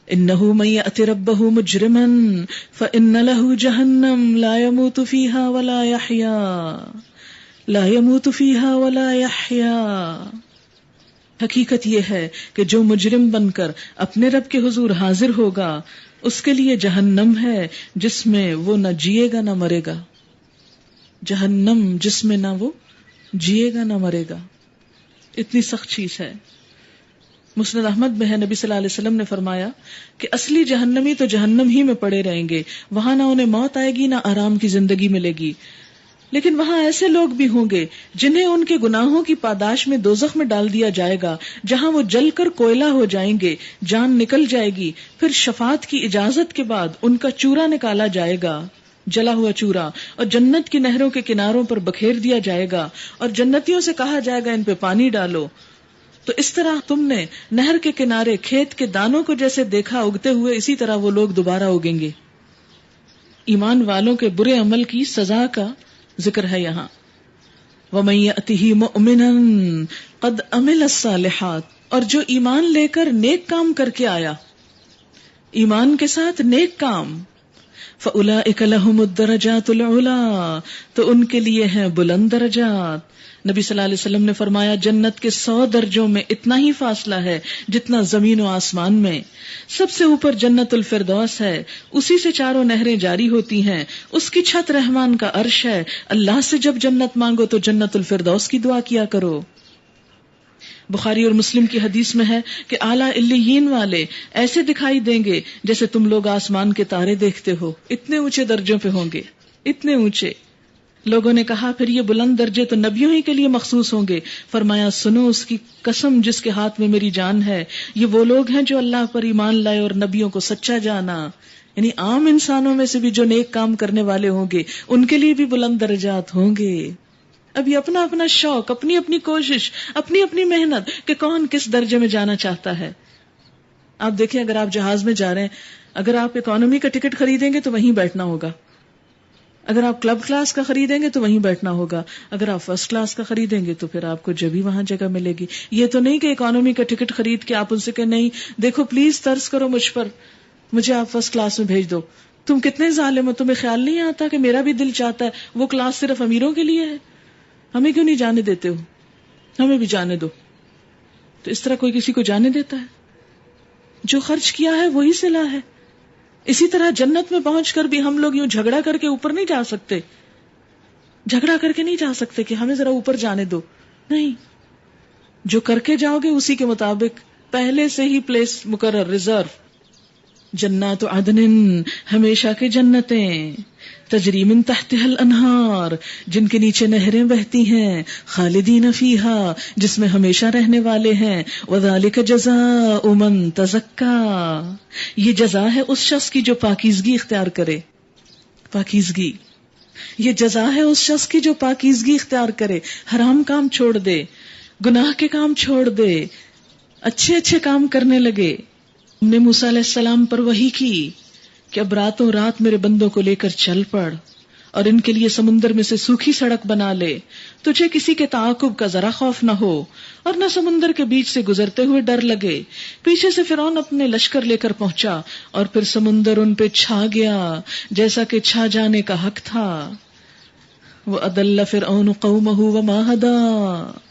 انہ من یأت ربہ مجرما فإن لہ جہنم لا يموت فیہا ولا یحیا لا يموت فیہا ولا یحیا. حقیقت یہ ہے کہ جو مجرم بن کر اپنے رب کے حضور حاضر ہوگا اس کے لیے جہنم ہے جس میں وہ نہ جیے گا نہ مرے گا. جہنم جس میں نہ وہ جیے گا نہ مرے گا. اتنی سخت چیز ہے. مسند احمد میں ہے نبی صلی اللہ علیہ وسلم نے فرمایا کہ اصلی جہنمی تو جہنم ہی میں پڑے رہیں گے، وہاں نہ انہیں موت آئے گی نہ آرام کی زندگی ملے گی. لیکن وہاں ایسے لوگ بھی ہوں گے جنہیں ان کے گناہوں کی پاداش میں دوزخ میں ڈال دیا جائے گا، جہاں وہ جل کر کوئلہ ہو جائیں گے، جان نکل جائے گی. پھر شفاعت کی اجازت کے بعد ان کا چورا نکالا جائے گا، جلا ہوا چورا، اور جنت کی نہروں کے کناروں پر بکھیر دیا جائے گا، اور جنتیوں سے کہا جائے گا ان پہ پانی ڈالو. تو اس طرح تم نے نہر کے کنارے کھیت کے دانوں کو جیسے دیکھا اگتے ہوئے، اسی طرح وہ لوگ دوبارہ اگیں گے. ایمان والوں کے برے عمل کی سزا کا ذکر ہے یہاں. وَمَن يَأْتِهِ مُؤْمِنًا قَدْ عَمِلَ الصَّالِحَاتِ، اور جو ایمان لے کر نیک کام کر کے آیا، ایمان کے ساتھ نیک کام، فَأُولَئِكَ لَهُمُ الدَّرَجَاتُ الْعُلَىٰ، تو ان کے لیے ہیں بلند درجات. نبی صلی اللہ علیہ وسلم نے فرمایا جنت کے 100 درجوں میں اتنا ہی فاصلہ ہے جتنا زمین و آسمان میں. سب سے اوپر جنت الفردوس ہے، اسی سے چاروں نہریں جاری ہوتی ہیں، اس کی چھت رحمان کا عرش ہے. اللہ سے جب جنت مانگو تو جنت الفردوس کی دعا کیا کرو. بخاری اور مسلم کی حدیث میں ہے کہ اعلیٰ علیین والے ایسے دکھائی دیں گے جیسے تم لوگ آسمان کے تارے دیکھتے ہو، اتنے اونچے درجوں پہ ہوں گے، اتنے اونچے. لوگوں نے کہا پھر یہ بلند درجے تو نبیوں ہی کے لیے مخصوص ہوں گے. فرمایا سنو اس کی قسم جس کے ہاتھ میں میری جان ہے، یہ وہ لوگ ہیں جو اللہ پر ایمان لائے اور نبیوں کو سچا جانا. یعنی عام انسانوں میں سے بھی جو نیک کام کرنے والے ہوں گے ان کے لیے بھی بلند درجات ہوں گے. اب یہ اپنا اپنا شوق، اپنی اپنی کوشش، اپنی اپنی محنت کہ کون کس درجے میں جانا چاہتا ہے. آپ دیکھیں اگر آپ جہاز میں جا رہے ہیں، اگر آپ اکانومی کا ٹکٹ خریدیں گے تو وہیں بیٹھنا ہوگا، اگر آپ کلب کلاس کا خریدیں گے تو وہیں بیٹھنا ہوگا، اگر آپ فرسٹ کلاس کا خریدیں گے تو پھر آپ کو جب ہی وہاں جگہ ملے گی. یہ تو نہیں کہ اکانومی کا ٹکٹ خرید کے آپ ان سے کہ نہیں دیکھو پلیز ترس کرو مجھ پر، مجھے آپ فرسٹ کلاس میں بھیج دو. تم کتنے ظالم ہو، تمہیں خیال نہیں آتا کہ میرا بھی دل چاہتا ہے وہ کلاس صرف امیروں کے لیے ہے، ہمیں کیوں نہیں جانے دیتے ہو، ہمیں بھی جانے دو. تو اس طرح کوئی کسی کو جانے دیتا ہے؟ جو خرچ کیا ہے وہی صلہ ہے. اسی طرح جنت میں پہنچ کر بھی ہم لوگ یوں جھگڑا کر کے اوپر نہیں جا سکتے، جھگڑا کر کے نہیں جا سکتے کہ ہمیں ذرا اوپر جانے دو. نہیں، جو کر کے جاؤ گے اسی کے مطابق پہلے سے ہی پلیس مقرر، ریزرو. جنات عدن، ہمیشہ کی جنتیں، تجری من تحتها الانہار، جن کے نیچے نہریں بہتی ہیں، خالدین فیہا، جس میں ہمیشہ رہنے والے ہیں. وذالک جزاء من تزکا، یہ جزا ہے اس شخص کی جو پاکیزگی اختیار کرے. پاکیزگی، یہ جزا ہے اس شخص کی جو پاکیزگی اختیار کرے، حرام کام چھوڑ دے، گناہ کے کام چھوڑ دے، اچھے اچھے کام کرنے لگے. ہم نے موسیٰ علیہ السلام پر وحی کی کہ اب راتوں رات میرے بندوں کو لے کر چل پڑ اور ان کے لیے سمندر میں سے سوکھی سڑک بنا لے، تجھے کسی کے تعاقب کا ذرا خوف نہ ہو اور نہ سمندر کے بیچ سے گزرتے ہوئے ڈر لگے. پیچھے سے فرعون اپنے لشکر لے کر پہنچا اور پھر سمندر ان پہ چھا گیا جیسا کہ چھا جانے کا حق تھا. وَأَضَلَّ فِرْعَوْنُ قَوْمَهُ وَمَا هَدَىٰ،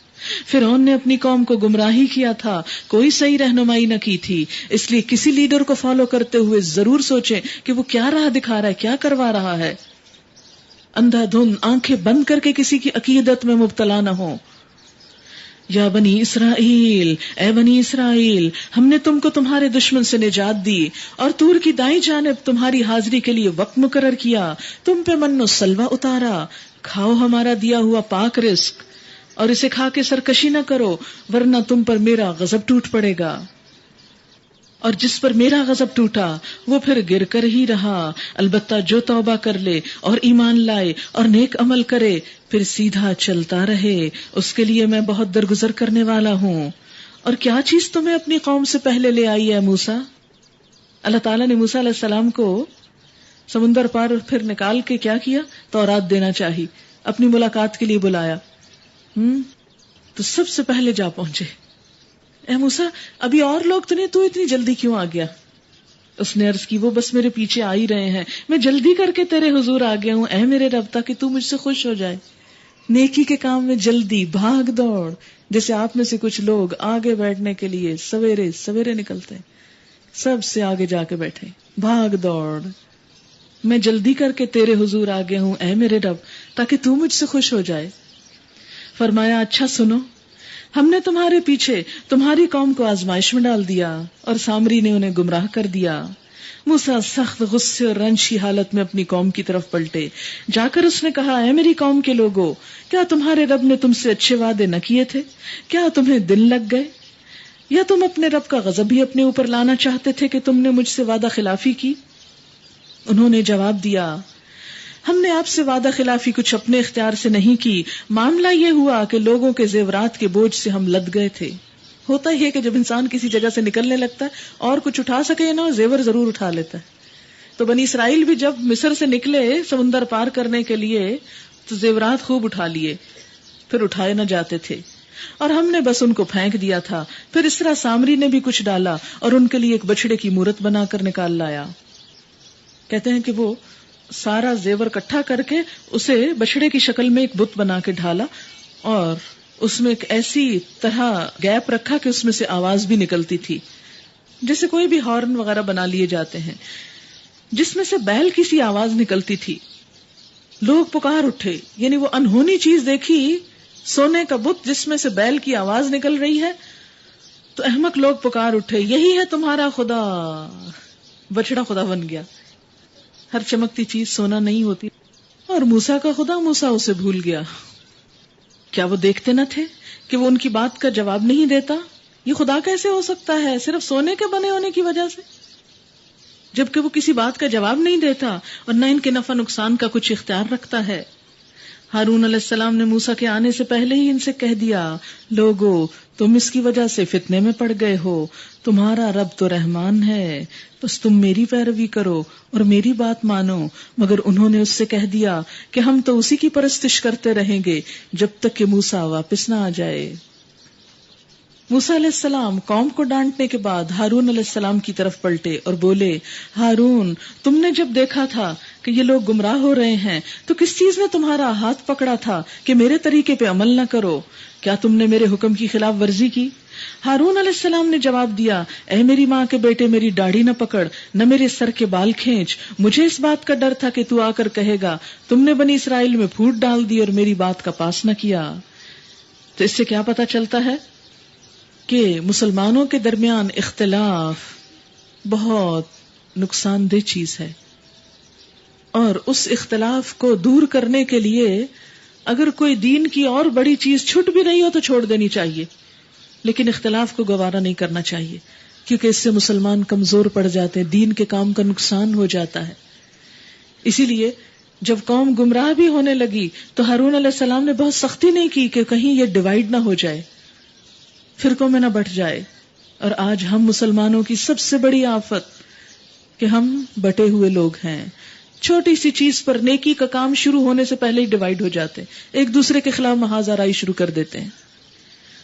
فرعون نے اپنی قوم کو گمراہی کیا تھا، کوئی صحیح رہنمائی نہ کی تھی. اس لیے کسی لیڈر کو فالو کرتے ہوئے ضرور سوچیں کہ وہ کیا راہ دکھا رہا ہے، کیا کروا رہا ہے. اندھا دھند آنکھیں بند کر کے کسی کی عقیدت میں مبتلا نہ ہو. یا بنی اسرائیل، اے بنی اسرائیل، ہم نے تم کو تمہارے دشمن سے نجات دی اور طور کی دائیں جانب تمہاری حاضری کے لیے وقت مقرر کیا، تم پہ من و سلوہ اتارا، کھاؤ ہمارا دیا ہوا پاک رزق اور اسے کھا کے سرکشی نہ کرو ورنہ تم پر میرا غضب ٹوٹ پڑے گا. اور جس پر میرا غضب ٹوٹا وہ پھر گر کر ہی رہا. البتہ جو توبہ کر لے اور ایمان لائے اور نیک عمل کرے پھر سیدھا چلتا رہے، اس کے لیے میں بہت درگزر کرنے والا ہوں. اور کیا چیز تمہیں اپنی قوم سے پہلے لے آئی ہے موسیٰ؟ اللہ تعالیٰ نے موسیٰ علیہ السلام کو سمندر پار پھر نکال کے کیا کیا؟ تورات دینا چاہی، اپنی ملاقات کے لیے بلایا. تو سب سے پہلے جا پہنچے. اے موسیٰ ابھی اور لوگ تو نہیں، تو اتنی جلدی کیوں آ گیا؟ اس نے عرض کی وہ بس میرے پیچھے آ ہی رہے ہیں، میں جلدی کر کے تیرے حضور آ گیا ہوں اے میرے رب، تاکہ تو مجھ سے خوش ہو جائے۔ نیکی کے کام میں جلدی، بھاگ دوڑ، جیسے آپ میں سے کچھ لوگ آگے بیٹھنے کے لیے سویرے سویرے نکلتے ہیں، سب سے آگے جا کے بیٹھے، بھاگ دوڑ، میں جلدی کر کے تیرے حضور آ گیا ہوں اے میرے رب، تاکہ تو مجھ سے خوش ہو جائے۔ فرمایا اچھا سنو، ہم نے تمہارے پیچھے تمہاری قوم کو آزمائش میں ڈال دیا اور سامری نے انہیں گمراہ کر دیا۔ موسیٰ سخت غصے اور رنج کی حالت میں اپنی قوم کی طرف پلٹے، جا کر اس نے کہا اے میری قوم کے لوگو، کیا تمہارے رب نے تم سے اچھے وعدے نہ کیے تھے؟ کیا تمہیں دن لگ گئے؟ یا تم اپنے رب کا غضب ہی اپنے اوپر لانا چاہتے تھے کہ تم نے مجھ سے وعدہ خلافی کی؟ انہوں نے جواب دیا ہم نے آپ سے وعدہ خلافی کچھ اپنے اختیار سے نہیں کی، معاملہ یہ ہوا کہ لوگوں کے زیورات کے بوجھ سے ہم لد گئے تھے۔ ہوتا ہی ہے کہ جب انسان کسی جگہ سے نکلنے لگتا ہے اور کچھ اٹھا سکے نہ زیور ضرور اٹھا لیتا ہے۔ تو بنی اسرائیل بھی جب مصر سے نکلے سمندر پار کرنے کے لیے تو زیورات خوب اٹھا لیے، پھر اٹھائے نہ جاتے تھے اور ہم نے بس ان کو پھینک دیا تھا۔ پھر اس طرح سامری نے بھی کچھ ڈالا اور ان کے لیے ایک بچڑے کی مورت بنا کر نکال لایا۔ کہتے ہیں کہ وہ سارا زیور اکٹھا کر کے اسے بچڑے کی شکل میں ایک بت بنا کے ڈھالا اور اس میں ایک ایسی طرح گیپ رکھا کہ اس میں سے آواز بھی نکلتی تھی، جیسے کوئی بھی ہارن وغیرہ بنا لیے جاتے ہیں، جس میں سے بیل کی سی آواز نکلتی تھی۔ لوگ پکار اٹھے، یعنی وہ انہونی چیز دیکھی، سونے کا بت جس میں سے بیل کی آواز نکل رہی ہے، تو احمق لوگ پکار اٹھے یہی ہے تمہارا خدا۔ بچڑا خدا بن گیا۔ ہر چمکتی چیز سونا نہیں ہوتی۔ اور موسیٰ کا خدا، موسیٰ اسے بھول گیا۔ کیا وہ دیکھتے نہ تھے کہ وہ ان کی بات کا جواب نہیں دیتا؟ یہ خدا کیسے ہو سکتا ہے صرف سونے کے بنے ہونے کی وجہ سے، جبکہ وہ کسی بات کا جواب نہیں دیتا اور نہ ان کے نفع نقصان کا کچھ اختیار رکھتا ہے۔ ہارون علیہ السلام نے موسیٰ کے آنے سے پہلے ہی ان سے کہہ دیا لوگو تم اس کی وجہ سے فتنے میں پڑ گئے ہو، تمہارا رب تو رحمان ہے، بس تم میری پیروی کرو اور میری بات مانو۔ مگر انہوں نے اس سے کہہ دیا کہ ہم تو اسی کی پرستش کرتے رہیں گے جب تک کہ موسیٰ واپس نہ آ جائے۔ موسیٰ علیہ السلام قوم کو ڈانٹنے کے بعد ہارون علیہ السلام کی طرف پلٹے اور بولے ہارون، تم نے جب دیکھا تھا کہ یہ لوگ گمراہ ہو رہے ہیں تو کس چیز نے تمہارا ہاتھ پکڑا تھا کہ میرے طریقے پہ عمل نہ کرو؟ کیا تم نے میرے حکم کی خلاف ورزی کی؟ ہارون علیہ السلام نے جواب دیا اے میری ماں کے بیٹے، میری داڑھی نہ پکڑ، نہ میرے سر کے بال کھینچ، مجھے اس بات کا ڈر تھا کہ تو آ کر کہے گا تم نے بنی اسرائیل میں پھوٹ ڈال دی اور میری بات کا پاس نہ کیا۔ تو اس سے کیا پتہ چلتا ہے کہ مسلمانوں کے درمیان اختلاف بہت نقصان دہ چیز ہے، اور اس اختلاف کو دور کرنے کے لیے اگر کوئی دین کی اور بڑی چیز چھٹ بھی رہی ہو تو چھوڑ دینی چاہیے، لیکن اختلاف کو گوارا نہیں کرنا چاہیے، کیونکہ اس سے مسلمان کمزور پڑ جاتے ہیں، دین کے کام کا نقصان ہو جاتا ہے۔ اسی لیے جب قوم گمراہ بھی ہونے لگی تو ہارون علیہ السلام نے بہت سختی نہیں کی کہ کہیں یہ ڈیوائیڈ نہ ہو جائے، فرقوں میں نہ بٹ جائے۔ اور آج ہم مسلمانوں کی سب سے بڑی آفت کہ ہم بٹے ہوئے لوگ ہیں، چھوٹی سی چیز پر نیکی کا کام شروع ہونے سے پہلے ہی ڈیوائیڈ ہو جاتے ہیں، ایک دوسرے کے خلاف محاذ آرائی شروع کر دیتے ہیں۔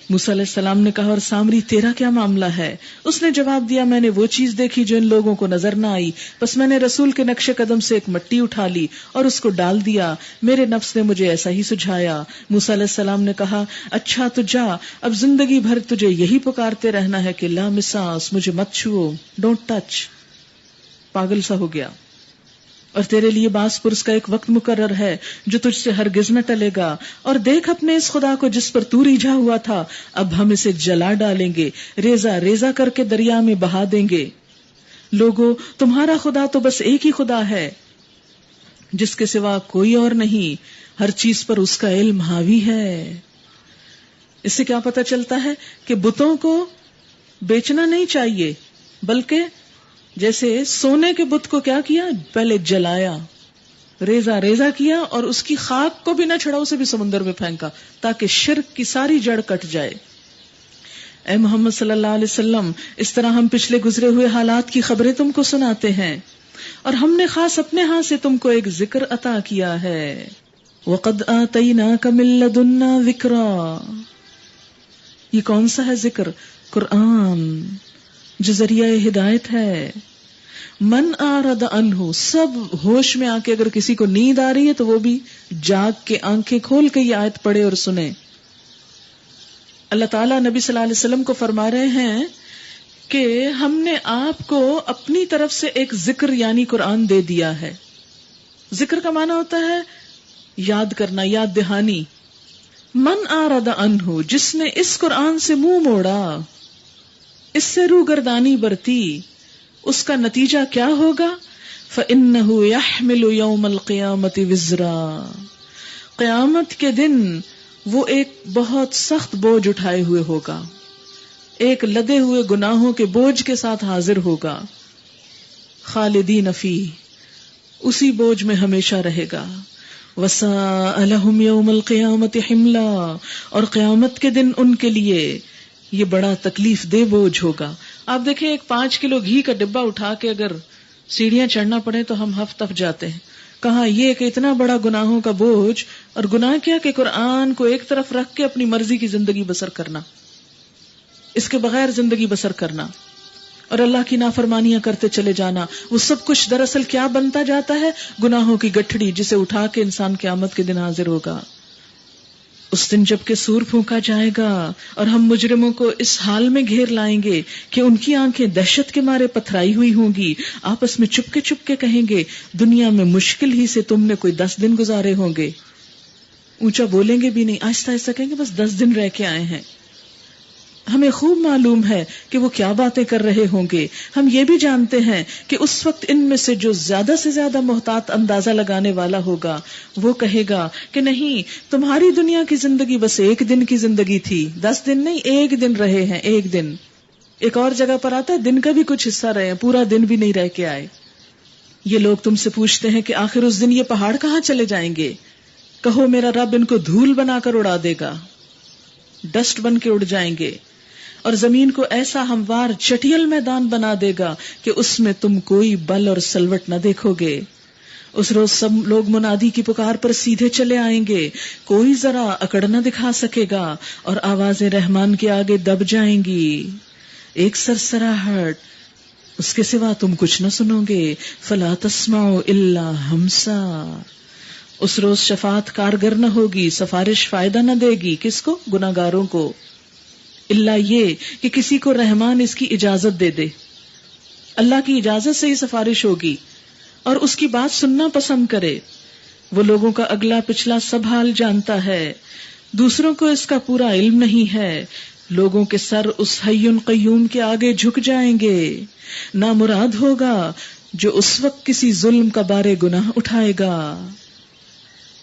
موسیٰ علیہ السلام نے کہا اور سامری تیرا کیا معاملہ ہے؟ اس نے جواب دیا میں نے وہ چیز دیکھی جو ان لوگوں کو نظر نہ آئی، بس میں نے رسول کے نقش قدم سے ایک مٹی اٹھا لی اور اس کو ڈال دیا، میرے نفس نے مجھے ایسا ہی سجھایا۔ موسیٰ علیہ السلام نے کہا اچھا تو جا، اب زندگی بھر تجھے یہی پکارتے رہنا ہے کہ لا مساس، مجھے مت چھو، ڈونٹ ٹچ۔ پاگل سا ہو گیا۔ اور تیرے لیے باس پرس کا ایک وقت مقرر ہے جو تجھ سے ہرگز نہ ٹلے گا، اور دیکھ اپنے اس خدا کو جس پر تو ریجھا ہوا تھا، اب ہم اسے جلا ڈالیں گے، ریزہ ریزہ کر کے دریا میں بہا دیں گے۔ لوگوں تمہارا خدا تو بس ایک ہی خدا ہے جس کے سوا کوئی اور نہیں، ہر چیز پر اس کا علم حاوی ہے۔ اس سے کیا پتہ چلتا ہے کہ بتوں کو بیچنا نہیں چاہیے، بلکہ جیسے سونے کے بت کو کیا کیا، پہلے جلایا، ریزہ ریزہ کیا، اور اس کی خاک کو بھی نہ چھڑا، اسے بھی سمندر میں پھینکا تاکہ شرک کی ساری جڑ کٹ جائے۔ اے محمد صلی اللہ علیہ وسلم، اس طرح ہم پچھلے گزرے ہوئے حالات کی خبریں تم کو سناتے ہیں، اور ہم نے خاص اپنے ہاں سے تم کو ایک ذکر عطا کیا ہے۔ وَقَدْ آتَيْنَاكَ مِن لَّدُنَّا ذِكْرًا، یہ کون سا ہے ذکر؟ قرآن، جو ذریعہ ہدایت ہے۔ من آرد عنہ، سب ہوش میں آ کے اگر کسی کو نیند آ رہی ہے تو وہ بھی جاگ کے آنکھیں کھول کے یہ آیت پڑھے اور سنے. اللہ تعالیٰ نبی صلی اللہ علیہ وسلم کو فرما رہے ہیں کہ ہم نے آپ کو اپنی طرف سے ایک ذکر یعنی قرآن دے دیا ہے. ذکر کا معنی ہوتا ہے یاد کرنا، یاد دہانی. من آرد عنہ، جس نے اس قرآن سے منہ موڑا، اس سے روگردانی برتی، اس کا نتیجہ کیا ہوگا؟ فَإِنَّهُ يَحْمِلُ يَوْمَ الْقِيَامَةِ وِزْرًا، قیامت کے دن وہ ایک بہت سخت بوجھ اٹھائے ہوئے ہوگا، ایک لدے ہوئے گناہوں کے بوجھ کے ساتھ حاضر ہوگا. خالدین فیہ، اسی بوجھ میں ہمیشہ رہے گا. وَسَاءَ لَهُمْ يَوْمَ الْقِيَامَةِ حِمْلًا، اور قیامت کے دن ان کے لیے یہ بڑا تکلیف دہ بوجھ ہوگا. آپ دیکھیں ایک 5 کلو گھی کا ڈبہ اٹھا کے اگر سیڑھیاں چڑھنا پڑے تو ہم ہف تف جاتے ہیں. کہاں یہ کہ اتنا بڑا گناہوں کا بوجھ، اور گناہ کیا کہ قرآن کو ایک طرف رکھ کے اپنی مرضی کی زندگی بسر کرنا، اس کے بغیر زندگی بسر کرنا اور اللہ کی نافرمانیاں کرتے چلے جانا. وہ سب کچھ دراصل کیا بنتا جاتا ہے؟ گناہوں کی گٹھڑی جسے اٹھا کے انسان قیامت کے دن حاضر ہوگا. اس دن جب کہ سور پھونکا جائے گا اور ہم مجرموں کو اس حال میں گھیر لائیں گے کہ ان کی آنکھیں دہشت کے مارے پتھرائی ہوئی ہوں گی، آپس میں چپ کے کہیں گے دنیا میں مشکل ہی سے تم نے کوئی 10 دن گزارے ہوں گے. اونچا بولیں گے بھی نہیں، آہستہ آہستہ کہیں گے بس 10 دن رہ کے آئے ہیں. ہمیں خوب معلوم ہے کہ وہ کیا باتیں کر رہے ہوں گے. ہم یہ بھی جانتے ہیں کہ اس وقت ان میں سے جو زیادہ سے زیادہ محتاط اندازہ لگانے والا ہوگا وہ کہے گا کہ نہیں، تمہاری دنیا کی زندگی بس 1 دن کی زندگی تھی، 10 دن نہیں، 1 دن رہے ہیں، 1 دن. ایک اور جگہ پر آتا ہے دن کا بھی کچھ حصہ رہے ہیں، پورا دن بھی نہیں رہ کے آئے. یہ لوگ تم سے پوچھتے ہیں کہ آخر اس دن یہ پہاڑ کہاں چلے جائیں گے؟ کہو میرا رب ان کو دھول بنا کر اڑا دے گا، ڈسٹ بن کے اڑ جائیں گے، اور زمین کو ایسا ہموار چٹیل میدان بنا دے گا کہ اس میں تم کوئی بل اور سلوٹ نہ دیکھو گے. اس روز سب لوگ منادی کی پکار پر سیدھے چلے آئیں گے، کوئی ذرا اکڑ نہ دکھا سکے گا، اور آوازیں رحمان کے آگے دب جائیں گی. ایک سرسراہٹ، اس کے سوا تم کچھ نہ سنو گے. فلا تسمعوا الا ہمسا، اس روز شفاعت کارگر نہ ہوگی، سفارش فائدہ نہ دے گی. کس کو؟ گناہگاروں کو. اللہ یہ کہ کسی کو رحمان اس کی اجازت دے دے، اللہ کی اجازت سے ہی سفارش ہوگی اور اس کی بات سننا پسند کرے. وہ لوگوں کا اگلا پچھلا سب حال جانتا ہے، دوسروں کو اس کا پورا علم نہیں ہے. لوگوں کے سر اس حی قیوم کے آگے جھک جائیں گے. نامراد ہوگا جو اس وقت کسی ظلم کا بار گناہ اٹھائے گا.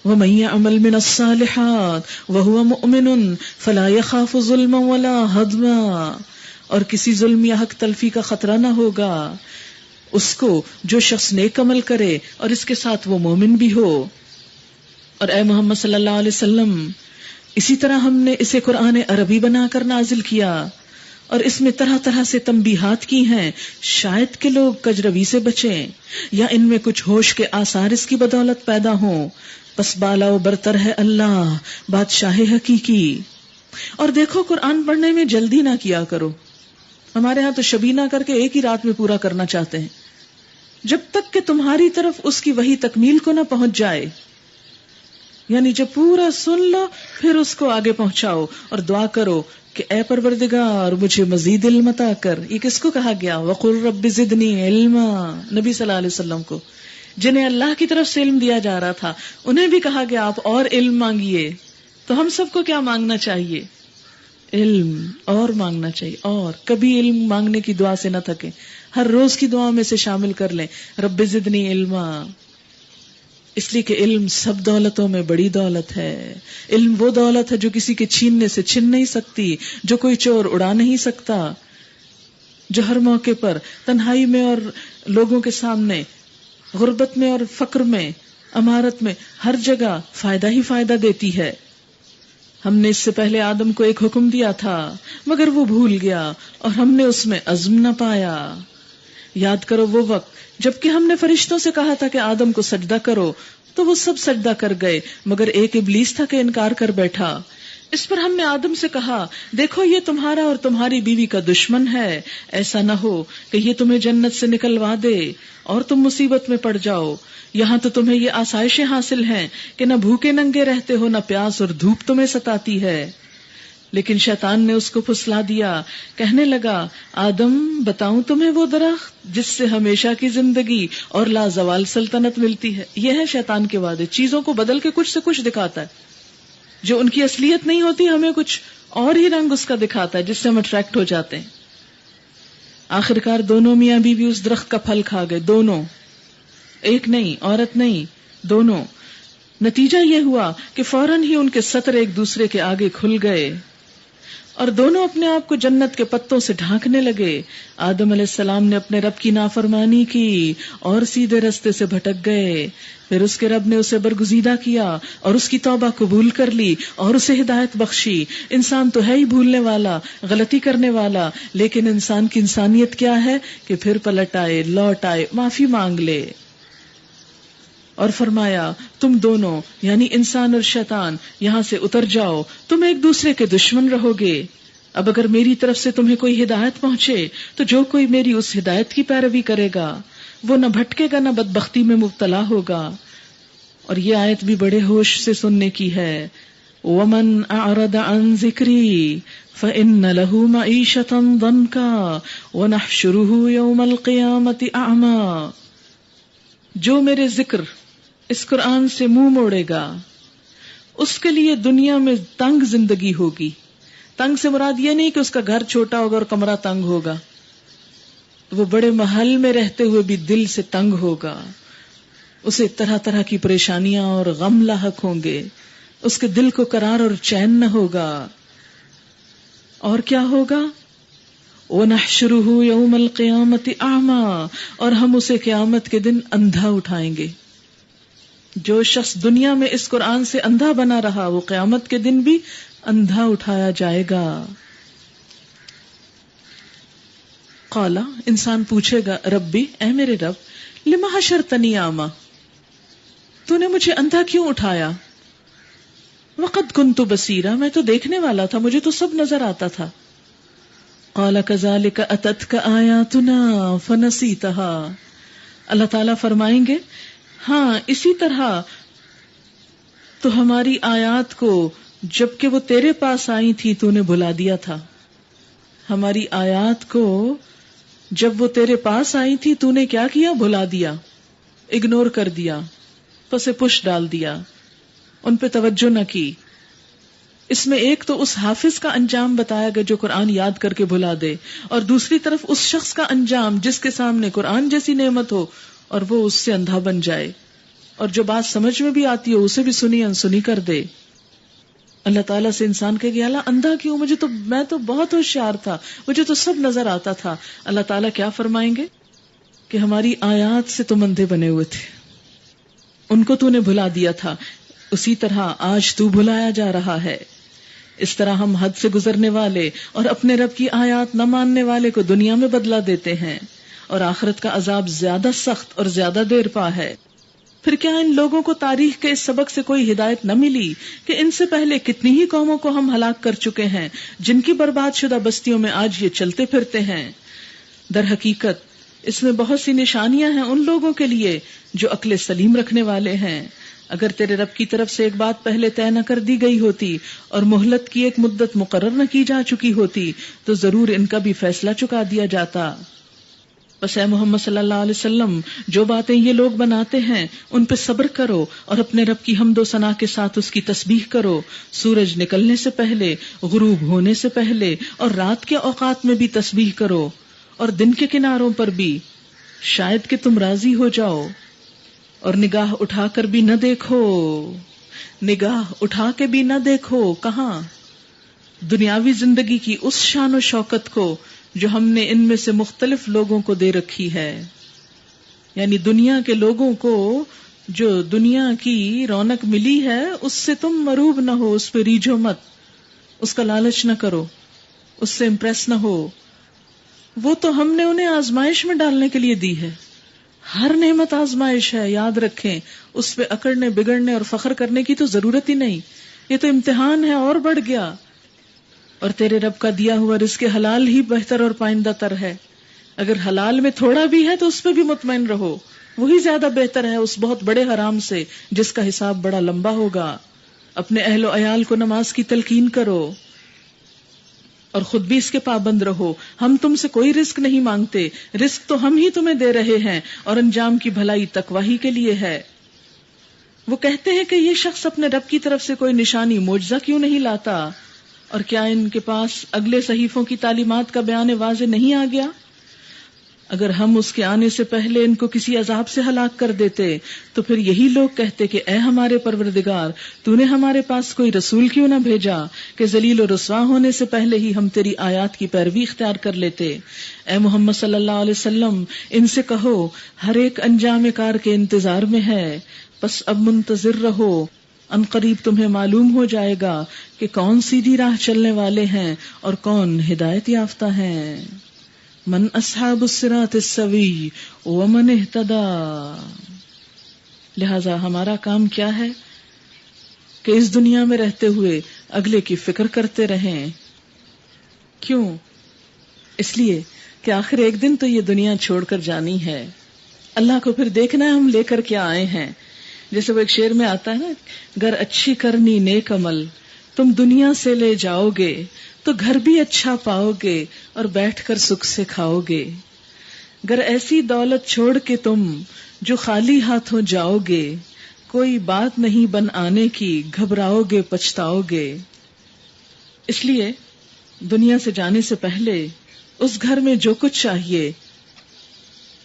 وَمَن يَعْمَلْ مِنَ الصَّالِحَاتِ وَهُوَ مُؤْمِنٌ فَلَا يَخَافُ ظُلْمًا وَلَا هَضْمًا، اور کسی ظلم یا حق تلفی کا خطرہ نہ ہوگا اس کو جو شخص نیک عمل کرے اور اس کے ساتھ وہ مومن بھی ہو. اور اے محمد صلی اللہ علیہ وسلم، اسی طرح ہم نے اسے قرآن عربی بنا کر نازل کیا اور اس میں طرح طرح سے تنبیہات کی ہیں، شاید کہ لوگ کجروی سے بچیں یا ان میں کچھ ہوش کے آثار اس کی بدولت پیدا ہوں. پس بالا و برتر ہے اللہ، بادشاہ حقیقی. اور دیکھو قرآن پڑھنے میں جلدی نہ کیا کرو. ہمارے ہاں تو شبینہ کر کے ایک ہی رات میں پورا کرنا چاہتے ہیں، جب تک کہ تمہاری طرف اس کی وحی تکمیل کو نہ پہنچ جائے. یعنی جب پورا سن لو پھر اس کو آگے پہنچاؤ اور دعا کرو کہ اے پروردگار مجھے مزید علم عطا کر. یہ کس کو کہا گیا؟ وقل رب زدنی علما، نبی صلی اللہ علیہ وسلم کو، جنہیں اللہ کی طرف سے علم دیا جا رہا تھا انہیں بھی کہا گیا آپ اور علم مانگیے. تو ہم سب کو کیا مانگنا چاہیے؟ علم اور مانگنا چاہیے. اور کبھی علم مانگنے کی دعا سے نہ تھکیں، ہر روز کی دعا میں سے شامل کر لیں رب زدنی علما. اس لیے کہ علم سب دولتوں میں بڑی دولت ہے. علم وہ دولت ہے جو کسی کے چھیننے سے چھن نہیں سکتی، جو کوئی چور اڑا نہیں سکتا، جو ہر موقع پر تنہائی میں اور لوگوں کے سامنے، غربت میں اور فقر میں، امارت میں، ہر جگہ فائدہ ہی فائدہ دیتی ہے. ہم نے اس سے پہلے آدم کو ایک حکم دیا تھا مگر وہ بھول گیا اور ہم نے اس میں عزم نہ پایا. یاد کرو وہ وقت جبکہ ہم نے فرشتوں سے کہا تھا کہ آدم کو سجدہ کرو تو وہ سب سجدہ کر گئے مگر ایک ابلیس تھا کہ انکار کر بیٹھا. اس پر ہم نے آدم سے کہا دیکھو یہ تمہارا اور تمہاری بیوی کا دشمن ہے، ایسا نہ ہو کہ یہ تمہیں جنت سے نکلوا دے اور تم مصیبت میں پڑ جاؤ. یہاں تو تمہیں یہ آسائشیں حاصل ہیں کہ نہ بھوکے ننگے رہتے ہو، نہ پیاس اور دھوپ تمہیں ستاتی ہے. لیکن شیطان نے اس کو پھسلا دیا، کہنے لگا آدم بتاؤں تمہیں وہ درخت جس سے ہمیشہ کی زندگی اور لازوال سلطنت ملتی ہے. یہ ہے شیطان کے وعدے، چیزوں کو بدل کے کچھ سے کچھ دکھاتا ہے، جو ان کی اصلیت نہیں ہوتی ہمیں کچھ اور ہی رنگ اس کا دکھاتا ہے جس سے ہم اٹریکٹ ہو جاتے ہیں. آخرکار دونوں میاں بیوی اس درخت کا پھل کھا گئے، دونوں، ایک نہیں، عورت نہیں، دونوں. نتیجہ یہ ہوا کہ فوراً ہی ان کے سطر ایک دوسرے کے آگے کھل گئے اور دونوں اپنے آپ کو جنت کے پتوں سے ڈھانکنے لگے. آدم علیہ السلام نے اپنے رب کی نافرمانی کی اور سیدھے رستے سے بھٹک گئے. پھر اس کے رب نے اسے برگزیدہ کیا اور اس کی توبہ قبول کر لی اور اسے ہدایت بخشی. انسان تو ہے ہی بھولنے والا، غلطی کرنے والا، لیکن انسان کی انسانیت کیا ہے کہ پھر پلٹ آئے، لوٹ آئے، معافی مانگ لے. اور فرمایا تم دونوں یعنی انسان اور شیطان یہاں سے اتر جاؤ، تم ایک دوسرے کے دشمن رہو گے. اب اگر میری طرف سے تمہیں کوئی ہدایت پہنچے تو جو کوئی میری اس ہدایت کی پیروی کرے گا وہ نہ بھٹکے گا نہ بدبختی میں مبتلا ہوگا. اور یہ آیت بھی بڑے ہوش سے سننے کی ہے. وَمَنْ أَعْرَضَ عَنْ ذِكْرِي فَإِنَّ لَهُ مَعِيشَةً ضَنْكًا وَنَحْشُرُهُ يَوْمَ الْقِيَامَةِ أَعْمَى. جو میرے ذکر اس قرآن سے منہ موڑے گا اس کے لیے دنیا میں تنگ زندگی ہوگی. تنگ سے مراد یہ نہیں کہ اس کا گھر چھوٹا ہوگا اور کمرہ تنگ ہوگا، وہ بڑے محل میں رہتے ہوئے بھی دل سے تنگ ہوگا. اسے طرح طرح کی پریشانیاں اور غم لاحق ہوں گے، اس کے دل کو قرار اور چین نہ ہوگا. اور کیا ہوگا؟ وَنَحْشُرُهُ يَوْمَ الْقِيَامَةِ أَعْمَى، اور ہم اسے قیامت کے دن اندھا اٹھائیں گے. جو شخص دنیا میں اس قرآن سے اندھا بنا رہا وہ قیامت کے دن بھی اندھا اٹھایا جائے گا. قال، انسان پوچھے گا ربی، اے میرے رب، لما حشرتنی اعمی، تو نے مجھے اندھا کیوں اٹھایا؟ وقد کنت بصیرا، میں تو دیکھنے والا تھا، مجھے تو سب نظر آتا تھا. قال کذالک اتتک آیاتنا فنسیتها، اللہ تعالیٰ فرمائیں گے ہاں اسی طرح تو ہماری آیات کو جبکہ وہ تیرے پاس آئی تھی تو نے بھلا دیا تھا. ہماری آیات کو جب وہ تیرے پاس آئی تھی تو نے کیا کیا؟ بھلا دیا، اگنور کر دیا، پسے پش ڈال دیا، ان پہ توجہ نہ کی. اس میں ایک تو اس حافظ کا انجام بتایا گیا جو قرآن یاد کر کے بھلا دے، اور دوسری طرف اس شخص کا انجام جس کے سامنے قرآن جیسی نعمت ہو اور وہ اس سے اندھا بن جائے، اور جو بات سمجھ میں بھی آتی ہو اسے بھی سنی انسنی کر دے. اللہ تعالیٰ سے انسان کہے گا اللہ اندھا کیوں؟ میں تو بہت ہوشیار تھا، مجھے تو سب نظر آتا تھا. اللہ تعالیٰ کیا فرمائیں گے کہ ہماری آیات سے تم اندھے بنے ہوئے تھے، ان کو تو نے بھلا دیا تھا، اسی طرح آج تو بھلایا جا رہا ہے. اس طرح ہم حد سے گزرنے والے اور اپنے رب کی آیات نہ ماننے والے کو دنیا میں بدلہ دیتے ہیں، اور آخرت کا عذاب زیادہ سخت اور زیادہ دیر پا ہے. پھر کیا ان لوگوں کو تاریخ کے اس سبق سے کوئی ہدایت نہ ملی کہ ان سے پہلے کتنی ہی قوموں کو ہم ہلاک کر چکے ہیں جن کی برباد شدہ بستیوں میں آج یہ چلتے پھرتے ہیں. در حقیقت اس میں بہت سی نشانیاں ہیں ان لوگوں کے لیے جو عقل سلیم رکھنے والے ہیں. اگر تیرے رب کی طرف سے ایک بات پہلے طے نہ کر دی گئی ہوتی اور مہلت کی ایک مدت مقرر نہ کی جا چکی ہوتی تو ضرور ان کا بھی فیصلہ چکا دیا جاتا. بس اے محمد صلی اللہ علیہ وسلم، جو باتیں یہ لوگ بناتے ہیں ان پہ صبر کرو اور اپنے رب کی حمد و ثنا کے ساتھ اس کی تسبیح کرو. سورج نکلنے سے پہلے، غروب ہونے سے پہلے اور رات کے اوقات میں بھی تسبیح کرو، اور دن کے کناروں پر بھی، شاید کہ تم راضی ہو جاؤ. اور نگاہ اٹھا کر بھی نہ دیکھو، نگاہ اٹھا کے بھی نہ دیکھو. کہاں؟ دنیاوی زندگی کی اس شان و شوکت کو جو ہم نے ان میں سے مختلف لوگوں کو دے رکھی ہے. یعنی دنیا کے لوگوں کو جو دنیا کی رونق ملی ہے اس سے تم مروب نہ ہو، اس پہ ریجھو مت، اس کا لالچ نہ کرو، اس سے امپریس نہ ہو. وہ تو ہم نے انہیں آزمائش میں ڈالنے کے لیے دی ہے. ہر نعمت آزمائش ہے، یاد رکھیں. اس پہ اکڑنے بگڑنے اور فخر کرنے کی تو ضرورت ہی نہیں. یہ تو امتحان ہے اور بڑھ گیا. اور تیرے رب کا دیا ہوا رزق حلال ہی بہتر اور پائندہ تر ہے. اگر حلال میں تھوڑا بھی ہے تو اس پہ بھی مطمئن رہو, وہی زیادہ بہتر ہے اس بہت بڑے حرام سے جس کا حساب بڑا لمبا ہوگا. اپنے اہل و عیال کو نماز کی تلقین کرو اور خود بھی اس کے پابند رہو. ہم تم سے کوئی رزق نہیں مانگتے, رزق تو ہم ہی تمہیں دے رہے ہیں, اور انجام کی بھلائی تقوی ہی کے لیے ہے. وہ کہتے ہیں کہ یہ شخص اپنے رب کی طرف سے کوئی نشانی معجزہ کیوں نہیں لاتا, اور کیا ان کے پاس اگلے صحیفوں کی تعلیمات کا بیان واضح نہیں آ گیا؟ اگر ہم اس کے آنے سے پہلے ان کو کسی عذاب سے ہلاک کر دیتے تو پھر یہی لوگ کہتے کہ اے ہمارے پروردگار, تو نے ہمارے پاس کوئی رسول کیوں نہ بھیجا کہ ذلیل و رسوا ہونے سے پہلے ہی ہم تیری آیات کی پیروی اختیار کر لیتے. اے محمد صلی اللہ علیہ وسلم, ان سے کہو ہر ایک انجام کار کے انتظار میں ہے, بس اب منتظر رہو, ان قریب تمہیں معلوم ہو جائے گا کہ کون سیدھی راہ چلنے والے ہیں اور کون ہدایت یافتہ ہیں. من اصحاب الصراط السوی ومن اہتدی. لہذا ہمارا کام کیا ہے کہ اس دنیا میں رہتے ہوئے اگلے کی فکر کرتے رہیں. کیوں؟ اس لیے کہ آخر ایک دن تو یہ دنیا چھوڑ کر جانی ہے. اللہ کو پھر دیکھنا ہے ہم لے کر کیا آئے ہیں. جیسے وہ ایک شعر میں آتا ہے نا, گر اچھی کرنی نیک عمل تم دنیا سے لے جاؤ گے تو گھر بھی اچھا پاؤ گے اور بیٹھ کر سکھ سے کھاؤ گے. گر ایسی دولت چھوڑ کے تم جو خالی ہاتھوں جاؤ گے, کوئی بات نہیں بن آنے کی, گھبراؤ گے پچھتاؤ گے. اس لیے دنیا سے جانے سے پہلے اس گھر میں جو کچھ چاہیے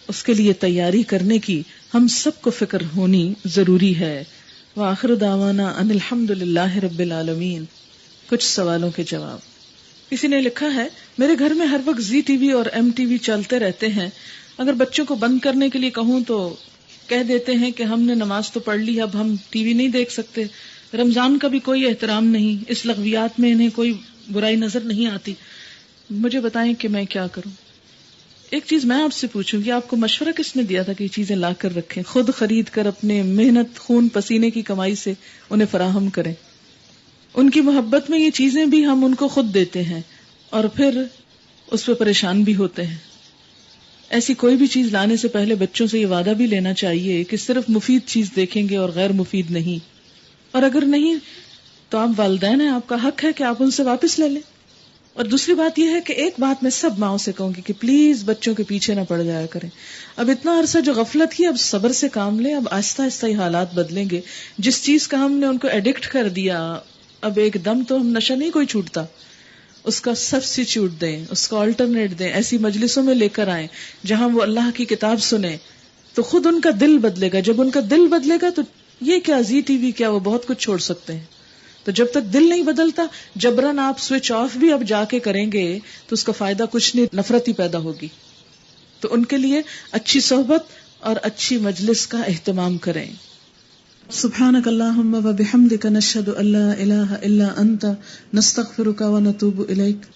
اس کے لیے تیاری کرنے کی ہم سب کو فکر ہونی ضروری ہے. وآخر دعوانا ان الحمدللہ رب العالمین. کچھ سوالوں کے جواب. کسی نے لکھا ہے, میرے گھر میں ہر وقت زی ٹی وی اور ایم ٹی وی چلتے رہتے ہیں. اگر بچوں کو بند کرنے کے لیے کہوں تو کہہ دیتے ہیں کہ ہم نے نماز تو پڑھ لی, اب ہم ٹی وی نہیں دیکھ سکتے. رمضان کا بھی کوئی احترام نہیں, اس لغویات میں انہیں کوئی برائی نظر نہیں آتی. مجھے بتائیں کہ میں کیا کروں. ایک چیز میں آپ سے پوچھوں گی, آپ کو مشورہ کس نے دیا تھا کہ یہ چیزیں لا کر رکھیں؟ خود خرید کر اپنے محنت خون پسینے کی کمائی سے انہیں فراہم کریں. ان کی محبت میں یہ چیزیں بھی ہم ان کو خود دیتے ہیں اور پھر اس پہ پریشان بھی ہوتے ہیں. ایسی کوئی بھی چیز لانے سے پہلے بچوں سے یہ وعدہ بھی لینا چاہیے کہ صرف مفید چیز دیکھیں گے اور غیر مفید نہیں. اور اگر نہیں تو آپ والدین ہیں, آپ کا حق ہے کہ آپ ان سے واپس لے لیں. اور دوسری بات یہ ہے کہ ایک بات میں سب ماؤں سے کہوں گی کہ پلیز بچوں کے پیچھے نہ پڑ جایا کریں. اب اتنا عرصہ جو غفلت کی, اب صبر سے کام لیں. اب آہستہ آہستہ یہ حالات بدلیں گے. جس چیز کا ہم نے ان کو ایڈکٹ کر دیا, اب ایک دم تو ہم نشہ نہیں کوئی چھوٹتا, اس کا سبسٹیچیوٹ دیں, اس کا آلٹرنیٹ دیں. ایسی مجلسوں میں لے کر آئیں جہاں وہ اللہ کی کتاب سنیں, تو خود ان کا دل بدلے گا. جب ان کا دل بدلے گا تو یہ کیا زی ٹی وی کیا, وہ بہت کچھ چھوڑ سکتے ہیں. تو جب تک دل نہیں بدلتا, جبرن آپ سوئچ آف بھی اب جا کے کریں گے تو اس کا فائدہ کچھ نہیں, نفرت ہی پیدا ہوگی. تو ان کے لیے اچھی صحبت اور اچھی مجلس کا اہتمام کریں. سبحانک اللہم و بحمدک نشہد ان لا الہ الا انت نستغفرک و نتوب الیک.